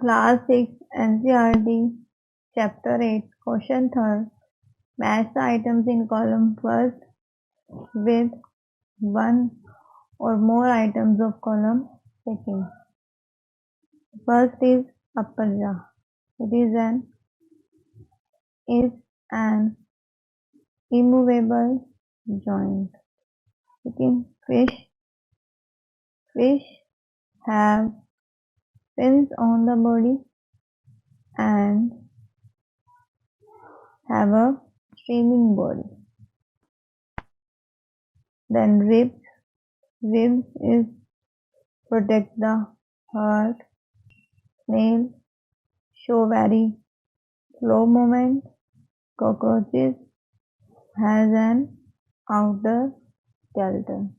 Class 6 NCERT Chapter 8 Question 3rd. Match the items in column first with one or more items of column second. First is upper jaw. It is an immovable joint. Second, fish have fins on the body and have a streaming body. Then ribs is protect the heart. Snails show very slow movement. Cockroaches has an outer skeleton.